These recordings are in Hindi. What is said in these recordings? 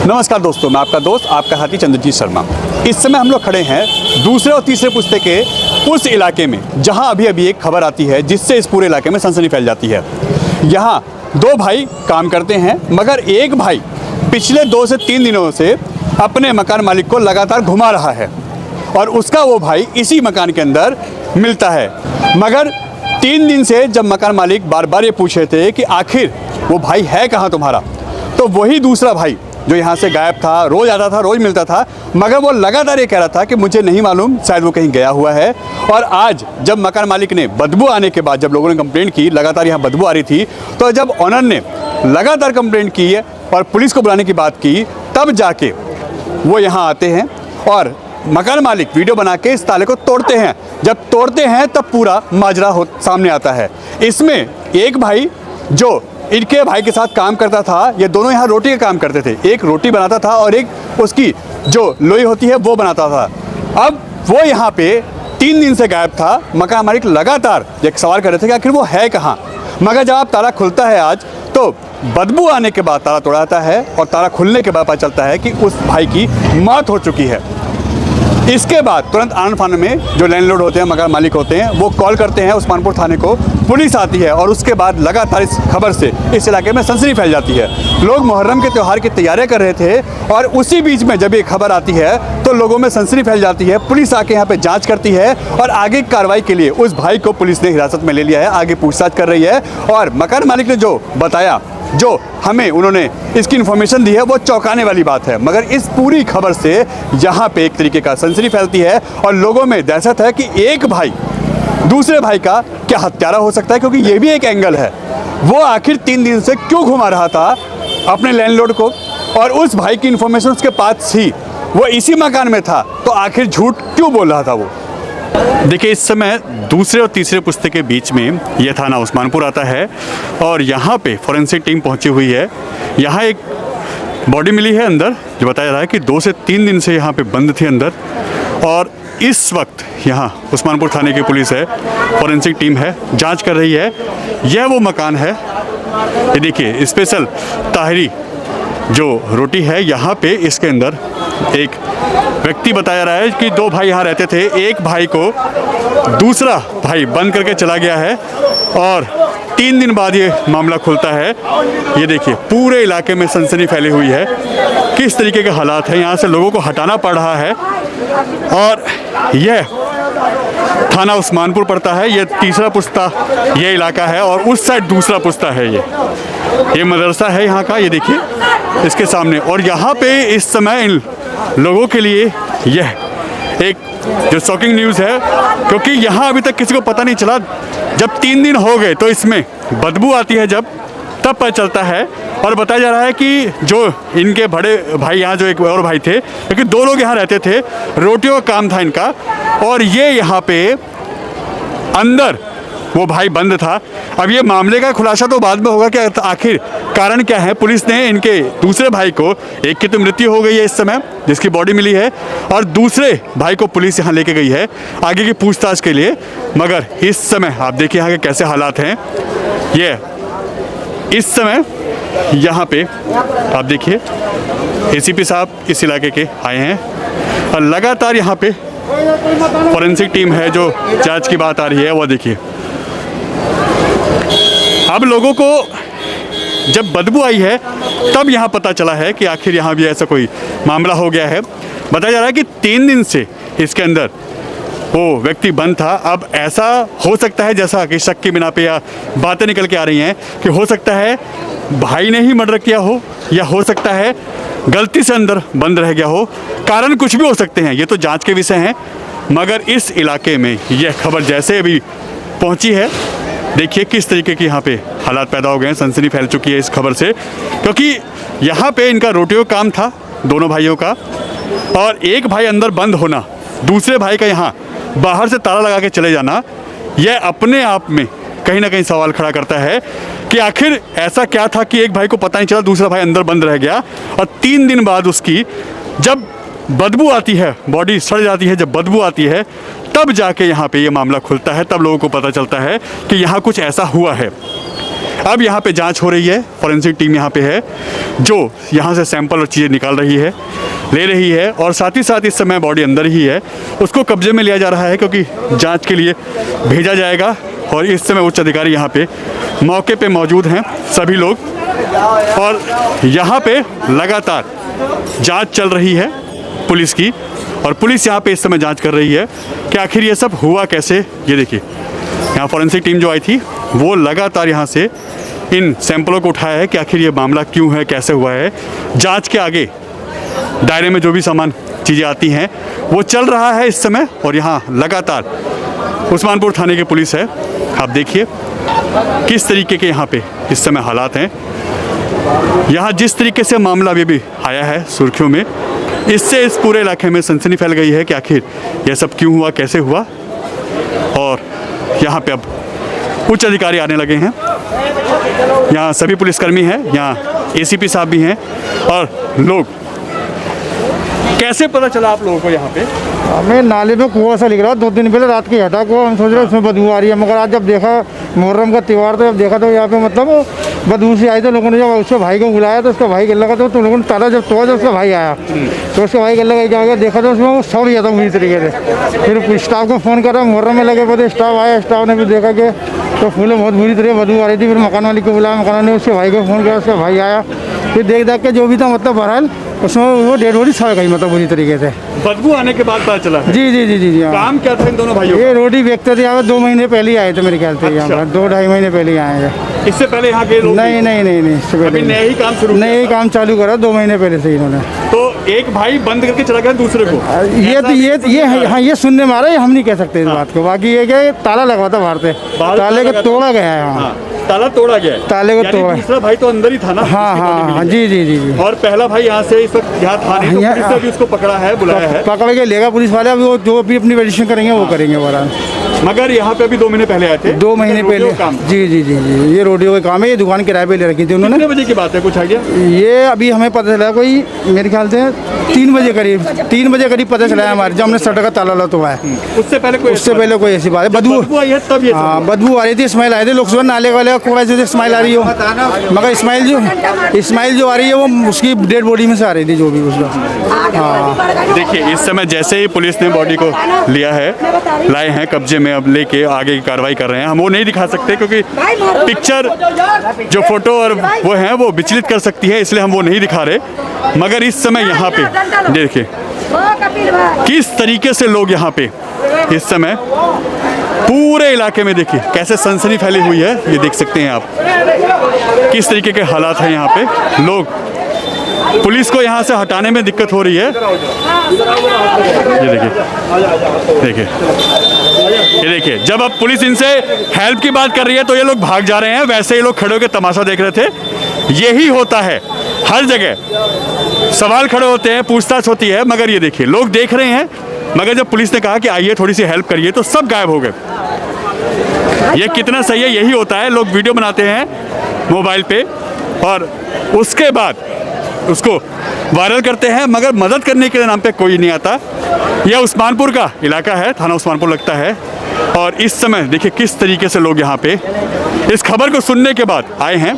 नमस्कार दोस्तों, मैं आपका दोस्त आपका हाथी चंद्रजीत शर्मा। इस समय हम लोग खड़े हैं दूसरे और तीसरे पुस्ते के उस इलाके में जहां अभी अभी एक खबर आती है जिससे इस पूरे इलाके में सनसनी फैल जाती है। यहां दो भाई काम करते हैं, मगर एक भाई पिछले 2 से 3 दिनों से अपने मकान मालिक को लगातार घुमा रहा है और उसका वो भाई इसी मकान के अंदर मिलता है। मगर 3 दिन से जब मकान मालिक बार बार ये पूछ रहे थे कि आखिर वो भाई है कहाँ तुम्हारा, तो वही दूसरा भाई जो यहाँ से गायब था, रोज़ आता था, रोज़ मिलता था, मगर वो लगातार ये कह रहा था कि मुझे नहीं मालूम, शायद वो कहीं गया हुआ है। और आज जब मकान मालिक ने बदबू आने के बाद, जब लोगों ने कंप्लेंट की लगातार यहाँ बदबू आ रही थी, तो जब ऑनर ने लगातार कंप्लेंट की और पुलिस को बुलाने की बात की, तब जाके वो यहाँ आते हैं और मकान मालिक वीडियो बना के इस ताले को तोड़ते हैं। जब तोड़ते हैं तब पूरा माजरा सामने आता है। इसमें एक भाई जो इनके भाई के साथ काम करता था, ये दोनों यहाँ रोटी का काम करते थे, एक रोटी बनाता था और एक उसकी जो लोई होती है वो बनाता था। अब वो यहाँ पे 3 दिन से गायब था। मकान मालिक लगातार एक सवाल कर रहे थे कि आखिर वो है कहाँ, मगर जब आप ताला खुलता है आज, तो बदबू आने के बाद ताला तोड़ाता है और ताला खुलने के बाद पता चलता है कि उस भाई की मौत हो चुकी है। इसके बाद तुरंत आनन फानन में जो लैंडलॉर्ड होते हैं, मकान मालिक होते हैं, वो कॉल करते हैं उस्मानपुर थाने को, पुलिस आती है और उसके बाद लगातार इस खबर से इस इलाके में सनसनी फैल जाती है। लोग मुहर्रम के त्यौहार की तैयारियां कर रहे थे और उसी बीच में जब ये खबर आती है तो लोगों में सनसनी फैल जाती है। पुलिस आके यहाँ पे जांच करती है और आगे की कार्रवाई के लिए उस भाई को पुलिस ने हिरासत में ले लिया है, आगे पूछताछ कर रही है। और मकान मालिक ने जो बताया, जो हमें उन्होंने इसकी इन्फॉर्मेशन दी है, वो चौंकाने वाली बात है। मगर इस पूरी खबर से यहाँ पे एक तरीके का सनसनी फैलती है और लोगों में दहशत है कि एक भाई दूसरे भाई का क्या हत्यारा हो सकता है, क्योंकि ये भी एक एंगल है। वो आखिर 3 दिन से क्यों घुमा रहा था अपने लैंडलॉर्ड को, और उस भाई की इन्फॉर्मेशन उसके पास थी, वो इसी मकान में था, तो आखिर झूठ क्यों बोल रहा था वो। देखिए, इस समय दूसरे और तीसरे पुस्ते के बीच में यह थाना उस्मानपुर आता है और यहाँ पे फॉरेंसिक टीम पहुँची हुई है। यहाँ एक बॉडी मिली है अंदर, जो बताया रहा है कि 2 से 3 दिन से यहाँ पे बंद थी अंदर। और इस वक्त यहाँ उस्मानपुर थाने की पुलिस है, फॉरेंसिक टीम है, जांच कर रही है। यह वो मकान है, ये देखिए स्पेशल ताहिरी जो रोटी है, यहाँ पे इसके अंदर एक व्यक्ति बताया रहा है कि 2 भाई यहाँ रहते थे। एक भाई को दूसरा भाई बंद करके चला गया है और 3 दिन बाद ये मामला खुलता है। ये देखिए पूरे इलाके में सनसनी फैली हुई है, किस तरीके के हालात हैं, यहाँ से लोगों को हटाना पड़ रहा है। और यह थाना उस्मानपुर पड़ता है, ये तीसरा पुस्ता ये इलाका है और उस साइड दूसरा पुस्ता है। ये मदरसा है यहाँ का, ये देखिए इसके सामने। और यहाँ पे इस समय इन लोगों के लिए यह एक जो शॉकिंग न्यूज़ है, क्योंकि यहाँ अभी तक किसी को पता नहीं चला। जब 3 दिन हो गए तो इसमें बदबू आती है, जब तब पता चलता है। और बताया जा रहा है कि जो इनके बड़े भाई, यहाँ जो एक और भाई थे, क्योंकि 2 लोग यहाँ रहते थे, रोटियों का काम था इनका, और ये यहाँ पे अंदर वो भाई बंद था। अब ये मामले का खुलासा तो बाद में होगा कि आखिर कारण क्या है। पुलिस ने इनके दूसरे भाई को, एक की तो मृत्यु हो गई है इस समय जिसकी बॉडी मिली है, और दूसरे भाई को पुलिस यहाँ लेके गई है आगे की पूछताछ के लिए। मगर इस समय आप देखिए यहाँ के कैसे हालात हैं। ये इस समय यहाँ पे आप देखिए एसीपी साहब इस इलाके के आए हैं और लगातार यहाँ पे फॉरेंसिक टीम है जो जांच की बात आ रही है। वो देखिए अब लोगों को जब बदबू आई है तब यहाँ पता चला है कि आखिर यहाँ भी ऐसा कोई मामला हो गया है। बताया जा रहा है कि 3 दिन से इसके अंदर वो व्यक्ति बंद था। अब ऐसा हो सकता है, जैसा कि शक की बिना पे या बातें निकल के आ रही हैं, कि हो सकता है भाई ने ही मर्डर किया हो, या हो सकता है गलती से अंदर बंद रह गया हो। कारण कुछ भी हो सकते हैं, ये तो जांच के विषय हैं। मगर इस इलाके में यह खबर जैसे अभी पहुंची है, देखिए किस तरीके की यहाँ पे हालात पैदा हो गए हैं, सनसनी फैल चुकी है इस खबर से। क्योंकि यहाँ पे इनका रोटियों का काम था दोनों भाइयों का, और एक भाई अंदर बंद होना, दूसरे भाई का यहाँ बाहर से ताला लगा के चले जाना, यह अपने आप में कहीं ना कहीं सवाल खड़ा करता है कि आखिर ऐसा क्या था कि एक भाई को पता नहीं चला, दूसरा भाई अंदर बंद रह गया। और 3 दिन बाद उसकी जब बदबू आती है, बॉडी सड़ जाती है, जब बदबू आती है तब जाके यहाँ पे ये मामला खुलता है, तब लोगों को पता चलता है कि यहाँ कुछ ऐसा हुआ है। अब यहाँ पे जांच हो रही है, फॉरेंसिक टीम यहाँ पे है जो यहाँ से सैंपल और चीज़ें निकाल रही है, ले रही है, और साथ ही साथ इस समय बॉडी अंदर ही है, उसको कब्जे में लिया जा रहा है क्योंकि जांच के लिए भेजा जाएगा। और इस समय उच्च अधिकारी यहाँ पे मौके पे मौजूद हैं सभी लोग, और यहाँ पे लगातार जांच चल रही है पुलिस की, और पुलिस यहाँ पे इस समय जांच कर रही है कि आखिर ये सब हुआ कैसे। ये देखिए यहाँ फॉरेंसिक टीम जो आई थी वो लगातार यहाँ से इन सैंपलों को उठाया है कि आखिर ये मामला क्यों है, कैसे हुआ है। जांच के आगे दायरे में जो भी सामान चीज़ें आती हैं वो चल रहा है इस समय, और यहाँ लगातार उस्मानपुर थाने की पुलिस है। आप देखिए किस तरीके के यहाँ पे इस समय हालात हैं। यहाँ जिस तरीके से मामला अभी आया है सुर्खियों में, इससे इस पूरे इलाके में सनसनी फैल गई है कि आखिर यह सब क्यों हुआ, कैसे हुआ। और यहाँ पे अब उच्च अधिकारी आने लगे हैं, यहाँ सभी पुलिसकर्मी हैं, यहाँ एसीपी साहब भी हैं। और लोग, कैसे पता चला आप लोगों को यहाँ पे? हमें नाले में कुआं सा लिख रहा, 2 दिन पहले रात की हटा कुआं, हम सोच रहे उसमें बदबू आ रही है, मगर आज जब देखा मुहर्रम का त्यौहार, तो जब देखा तो यहाँ पे मतलब बदबू से आई, तो लोगों ने जब उसके भाई को बुलाया तो उसका भाई गल लगा, तो लोगों ने ताला जब तोड़ा तो उसका भाई आया, तो उसका भाई गल लगा क्या हो गया, देखा तो उसमें वो सड़ गया था पूरी तरीके से। फिर स्टाफ को फ़ोन करा, मुहर्रम में लगे पड़े, स्टाफ आया, स्टाफ ने भी देखा कि तो फूलों बहुत बुरी तरह बदबू आ रही थी। फिर मकान वाली को बुलाया, मकान ने उसके भाई को फ़ोन किया, उसका भाई आया, फिर देख के जो भी था मतलब बहरहाल उसमें वो डेड बॉडी सड़ गई मतलब बुरी तरीके से। बदबू आने के बाद पता चला? जी जी जी जी जी। काम क्या था इन दोनों भाइयों? ये रोटी बेचते थे यहाँ पे, 2 महीने पहले ही आए थे मेरे ख्याल से। यहाँ पर 2-2.5 महीने पहले ही आए हैं। इससे पहले यहाँ के लोग? नहीं नहीं नहीं नहीं, इससे पहले नया ही काम शुरू, नया ही काम चालू करा 2 महीने पहले से इन्होंने। तो एक भाई बंद करके चला गया दूसरे को? ये हाँ, ये सुनने में आ रहा है, हम नहीं कह सकते इस बात को। बाकी ये क्या ताला लगा था बाहर से, ताले को तोड़ा गया है। हाँ, ताला तोड़ा गया है, ताले को तोड़ा। दूसरा भाई तो अंदर ही था ना? हाँ हाँ हाँ, जी जी जी जी। और पहला भाई यहाँ से इस वक्त यहाँ था नहीं, तो पुलिस ने भी उसको पकड़ा है, बुलाया है, पकड़ के लेगा पुलिस वाले। अभी वो जो भी अपनी वेरिफिकेशन करेंगे वो करेंगे बहरहाल। मगर यहाँ पे अभी 2 महीने पहले आए थे? 2 महीने पहले। जी जी जी जी, ये रोडियो का काम है। ये दुकान किराए पे ले रखी थी उन्होंने। कितने बजे की बात है, कुछ आइडिया? ये अभी हमें पता चला कोई मेरे ख्याल से 3 बजे करीब, 3 बजे करीब पता चला है हमारे, जब हमने शटर का ताला तोड़ा है। उससे पहले कोई ऐसी बात है? बदबू आई है तब ये? हाँ, बदबू आ रही थी, स्मेल आए थे। लोग सुबह नाले वाले का कूड़ा जो स्मेल आ रही हो, मगर स्मेल जो आ रही है वो उसकी डेड बॉडी में से आ रही थी, जो भी उसका। हाँ, देखिए इस समय जैसे ही पुलिस ने बॉडी को लिया है, लाए हैं कब्जे में, अब लेके आगे की कार्रवाई कर रहे हैं। हम वो नहीं दिखा सकते क्योंकि पिक्चर जो फोटो और वो हैं वो विचलित कर सकती है, इसलिए हम वो नहीं दिखा रहे। मगर इस समय यहाँ पे देखिए किस तरीके से लोग यहाँ पे इस समय पूरे इलाके में, देखिए कैसे सनसनी फैली हुई है। ये देख सकते हैं आप किस तरीके के हालात हैं यहाँ पे। लोग, पुलिस को यहाँ से हटाने में दिक्कत हो रही है। ये देखिए ये देखिए, जब अब पुलिस इनसे हेल्प की बात कर रही है तो ये लोग भाग जा रहे हैं। वैसे ही लोग खड़े होकर तमाशा देख रहे थे। यही होता है हर जगह, सवाल खड़े होते हैं, पूछताछ होती है, मगर ये देखिए लोग देख रहे हैं। मगर जब पुलिस ने कहा कि आइए थोड़ी सी हेल्प करिए तो सब गायब हो गए। ये कितना सही है, यही होता है। लोग वीडियो बनाते हैं मोबाइल पे और उसके बाद उसको वायरल करते हैं, मगर मदद करने के नाम पे कोई नहीं आता। यह उस्मानपुर का इलाका है, थाना उस्मानपुर लगता है। और इस समय देखिए किस तरीके से लोग यहाँ पे इस खबर को सुनने के बाद आए हैं।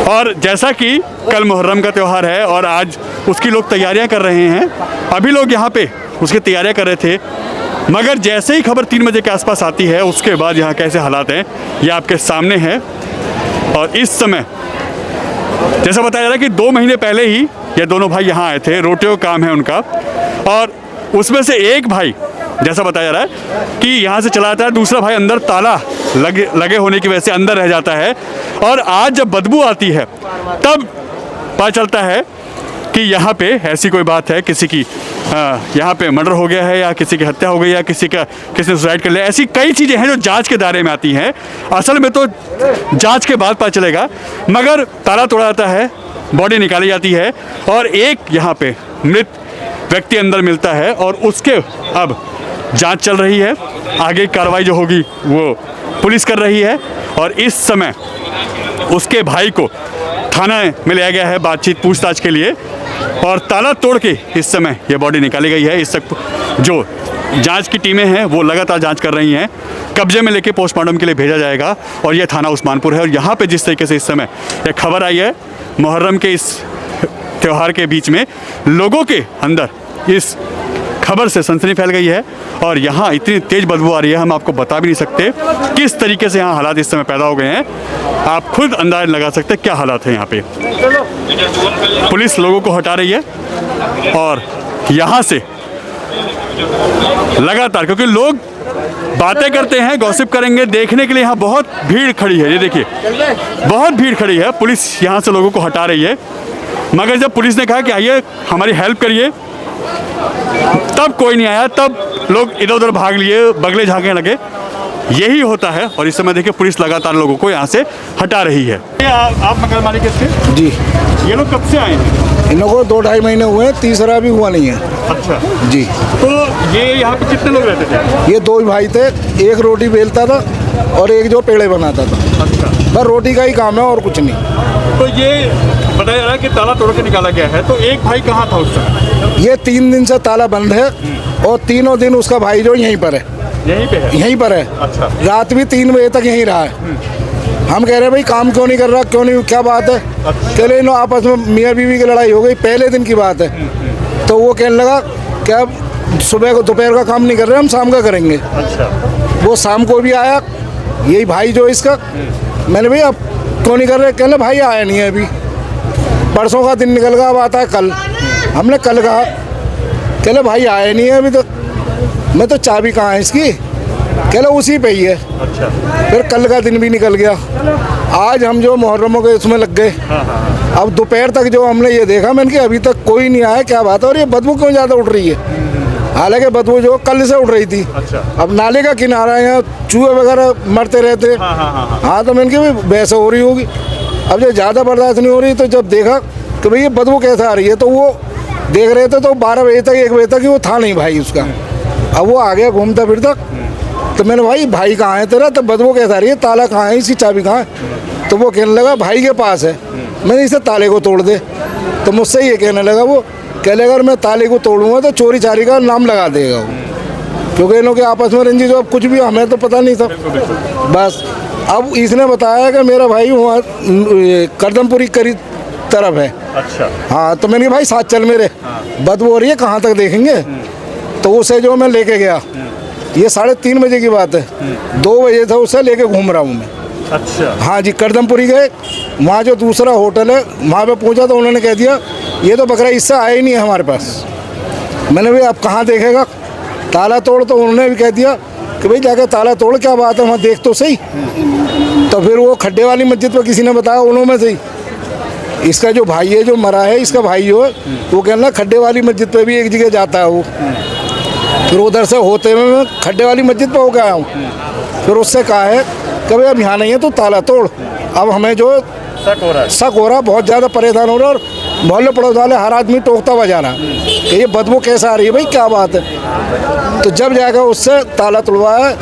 और जैसा कि कल मुहर्रम का त्यौहार है और आज उसकी लोग तैयारियां कर रहे हैं, अभी लोग यहाँ पे उसकी तैयारियां कर रहे थे। मगर जैसे ही खबर 3 बजे के आसपास आती है, उसके बाद यहाँ कैसे हालात हैं ये आपके सामने है। और इस समय जैसा बताया जा रहा है कि 2 महीने पहले ही ये दोनों भाई यहाँ आए थे, रोटियों का काम है उनका। और उसमें से एक भाई, जैसा बताया जा रहा है कि यहाँ से चला जाता है, दूसरा भाई अंदर ताला लगे होने की वजह से अंदर रह जाता है। और आज जब बदबू आती है तब पता चलता है कि यहाँ पे ऐसी कोई बात है, किसी की यहाँ पे मर्डर हो गया है, या किसी की हत्या हो गई, या किसी ने सुसाइड कर लिया। ऐसी कई चीज़ें हैं जो जांच के दायरे में आती हैं। असल में तो जांच के बाद पता चलेगा। मगर ताला तोड़ा जाता है, बॉडी निकाली जाती है और एक यहाँ पे मृत व्यक्ति अंदर मिलता है, और उसके अब जांच चल रही है। आगे कार्रवाई जो होगी वो पुलिस कर रही है। और इस समय उसके भाई को थाना में लिया गया है बातचीत पूछताछ के लिए। और ताला तोड़ के इस समय ये बॉडी निकाली गई है। इस तक जो जांच की टीमें हैं वो लगातार जांच कर रही हैं। कब्जे में लेके पोस्टमार्टम के लिए भेजा जाएगा। और ये थाना उस्मानपुर है। और यहाँ पे जिस तरीके से इस समय एक खबर आई है, मुहर्रम के इस त्यौहार के बीच में लोगों के अंदर इस खबर से सनसनी फैल गई है। और यहाँ इतनी तेज़ बदबू आ रही है, हम आपको बता भी नहीं सकते किस तरीके से यहाँ हालात इस समय पैदा हो गए हैं। आप खुद अंदाज़ लगा सकते हैं क्या हालात हैं यहाँ पे। पुलिस लोगों को हटा रही है और यहाँ से लगातार, क्योंकि लोग बातें करते हैं, गॉसिप करेंगे, देखने के लिए यहाँ बहुत भीड़ खड़ी है। ये देखिए बहुत भीड़ खड़ी है। पुलिस यहाँ से लोगों को हटा रही है, मगर जब पुलिस ने कहा कि आइए हमारी हेल्प करिए, तब कोई नहीं आया। तब लोग इधर उधर भाग लिए, बगले झांकने लगे। यही होता है। और इस समय देखिए पुलिस लगातार लोगों को यहाँ से हटा रही है। आप मकान मालिक किसके? जी, ये लोग कब से आए हैं? इन लोगों को 2-2.5 महीने हुए हैं, तीसरा भी हुआ नहीं है। अच्छा, जी, तो ये यहाँ पे कितने लोग रहते थे? ये 2 भाई थे, एक रोटी बेलता था और एक जो पेड़े बनाता था। अच्छा, बस रोटी का ही काम है और कुछ नहीं। तो ये बताया जा रहा है कि ताला तोड़ के निकाला गया है, तो एक भाई कहाँ था उस समय? ये 3 दिन से ताला बंद है और तीनों दिन उसका भाई जो यहीं पर है, यहीं पे है? यहीं पर है। अच्छा, रात भी 3 बजे तक यहीं रहा है। हम कह रहे हैं भाई काम क्यों नहीं कर रहा, क्यों नहीं, क्या बात है? कह रहे इन आपस में मियाँ बीवी की लड़ाई हो गई, पहले दिन की बात है। तो वो कहने लगा क्या सुबह को दोपहर का काम नहीं कर रहे, हम शाम का करेंगे। अच्छा, वो शाम को भी आया, यही भाई जो इसका। मैंने भाई अब क्यों नहीं कर रहे? कहने भाई आया नहीं है अभी, परसों का दिन निकल गया, अब आता है कल। हमने कल कहा, कहले भाई आया नहीं है अभी तक। मैं तो चाबी कहाँ है इसकी? कहले उसी पे ही है। अच्छा, फिर कल का दिन भी निकल गया। आज हम जो मुहर्रमों के उसमें लग गए। अब दोपहर तक जो हमने ये देखा, मैंने कि अभी तक कोई नहीं आया, क्या बात है? और ये बदबू क्यों ज़्यादा उठ रही है? हालांकि बदबू जो कल से उठ रही थी। अच्छा, अब नाले का किनारा है, यहाँ चूहे वगैरह मरते रहते। हाँ, तो मैंने कहा वैसे हो रही होगी। अब जब ज़्यादा बर्दाश्त नहीं हो रही, तो जब देखा कि भाई ये बदबू कैसे आ रही है, तो वो देख रहे थे। तो 12 बजे तक 1 बजे तक वो था नहीं भाई उसका। अब वो आ गया घूमता फिरता। तो मैंने भाई कहाँ है तेरा? तो बदबू कैसे आ रही है, ताला कहाँ है, इसकी चाबी कहाँ है? तो वो कहने लगा भाई के पास है। मैंने इसे ताले को तोड़ दे। तो मुझसे ये कहने लगा, वो कह लेगा अगर मैं ताले को तोड़ूंगा तो चोरी चारी का नाम लगा देगा वो, क्योंकि इन लोग के आपस में रंजिश, अब कुछ भी हमें तो पता नहीं था। बस अब इसने बताया कि मेरा भाई वहाँ करदमपुरी करीब तरफ है। अच्छा, हाँ, तो मैंने कहा भाई साथ चल मेरे, बदबू हो रही है, कहाँ तक देखेंगे? तो उसे जो मैं लेके गया, ये 3:30 बजे की बात है, 2 बजे था उसे लेके घूम रहा हूँ मैं। अच्छा, हाँ जी, करदमपुरी गए, वहाँ जो दूसरा होटल है वहाँ पे पहुँचा तो उन्होंने कह दिया ये तो बकरा इससे आया ही नहीं है हमारे पास। मैंने भाई आप कहाँ देखेगा, ताला तोड़। तो उन्होंने भी कह दिया कि भाई जाकर ताला तोड़, क्या बात है वहाँ देख तो सही। तो फिर वो खड्डे वाली मस्जिद पर किसी ने बताया उन्होंने में से ही, इसका जो भाई है जो मरा है, इसका भाई हो, वो कहना खड्डे वाली मस्जिद पे भी एक जगह जाता है वो। फिर उधर से होते हुए मैं खड्डे वाली मस्जिद पे हो गया हूँ। फिर उससे कहा है कि भाई अब यहाँ नहीं है तो ताला तोड़। अब हमें जो शक हो रहा, बहुत ज़्यादा परेशान हो रहा। और मोहल्ले पड़ोस वाले हर आदमी टोकता बजा रहा कि ये बदबू कैसे आ रही है भाई, क्या बात है? तो जब जाकर उससे ताला तोड़वाया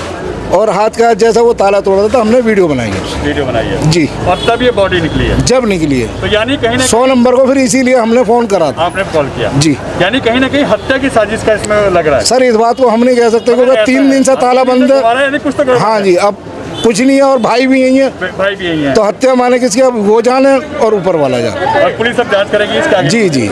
और हाथ का जैसा वो ताला तोड़ा था, तो हमने वीडियो बनाई है जी। और तब ये बॉडी निकली है? जब निकली है। तो यानी कहीं ना 100 नंबर को फिर इसीलिए हमने फ़ोन करा था। आपने कॉल किया जी। यानी कहीं ना कहीं हत्या की साजिश का इसमें लग रहा है? सर इस बात को हम नहीं कह सकते, क्योंकि 3 दिन से ताला बंद है। कुछ तो हाँ जी, अब कुछ नहीं है और भाई भी यही है। भाई भी यही है, तो हत्या माने किसकी, अब वो जाने और ऊपर वाला जाने। और पुलिस अब जांच करेगी इसका? जी जी।